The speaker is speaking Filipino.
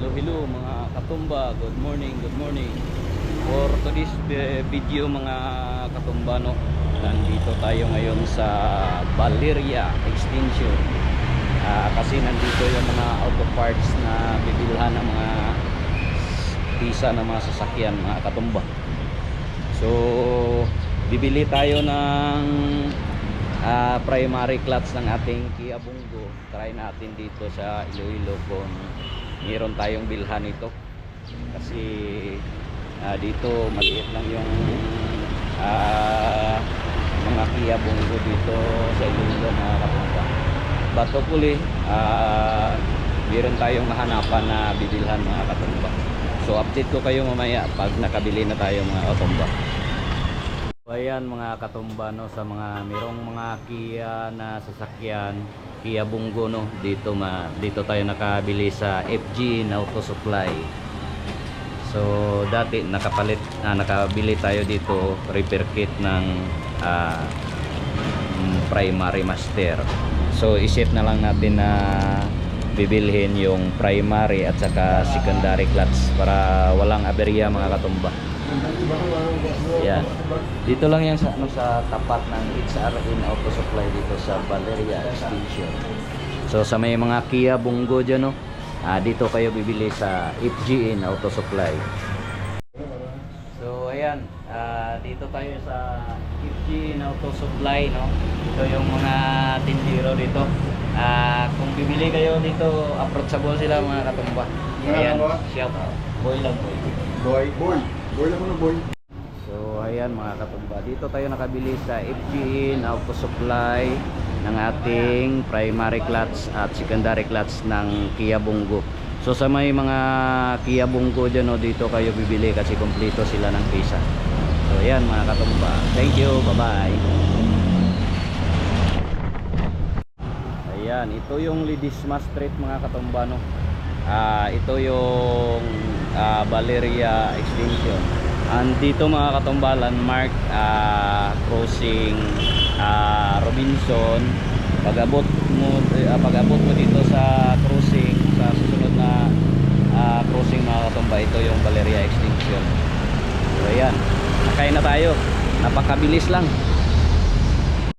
Hello mga katumba, good morning, good morning. For today's video mga katumba, no, nandito tayo ngayon sa Valeria Extension. Kasi nandito yung mga auto parts na bibilhan ng mga pisa ng mga sasakyan mga katumba. So bibili tayo ng primary clutch ng ating Kia Bungo. Try natin dito sa Iloilo kung mayroon tayong bilhan ito, kasi dito maliit lang yung mga Kia Bungo dito sa Iloilo mga kapunta. But hopefully mayroon tayong mahanapan na bibilhan mga katumba. So update ko kayo mamaya pag nakabili na tayo mga katumba. So ayan mga katumba, no, sa mga mayroong mga Kia na sasakyan, Kia Bungo, no, dito tayo nakabili sa FG Auto Supply. So dati nakabili tayo dito repair kit ng primary master. So iset na lang natin na bibilhin yung primary at saka secondary clutch para walang aberya mga katumba. Yan. Dito lang yan sa tapat ng HRN Auto Supply dito sa Valeria Extension. So sa may mga Kia Bungo dyan, no, dito kayo bibili sa FGN Auto Supply. So ayan, dito tayo sa FGN Auto Supply, no. Ito yung mga tindero dito. Kung bibili kayo dito, approachable sila mga katumba. Ayan, shout out. Boy lang boy. Boy lang mo, boy. So ayan mga katumba, dito tayo nakabili sa FGN Auto Supply ng ating primary clutch at secondary clutch ng Kia Bungo. So sa may mga Kia Bungo dyan, no, dito kayo bibili kasi kompleto sila ng pisa. So ayan mga katumba, thank you, bye bye. Ayan, ito yung Ledesma Street mga katumba, no. Ito yung Valeria Extension. Andito mga katumba, landmark crossing Robinson. Pag-abot mo dito sa crossing, sa susunod na crossing mga katumba, ito yung Valeria Extension. So ayan, nakain na tayo, napakabilis lang.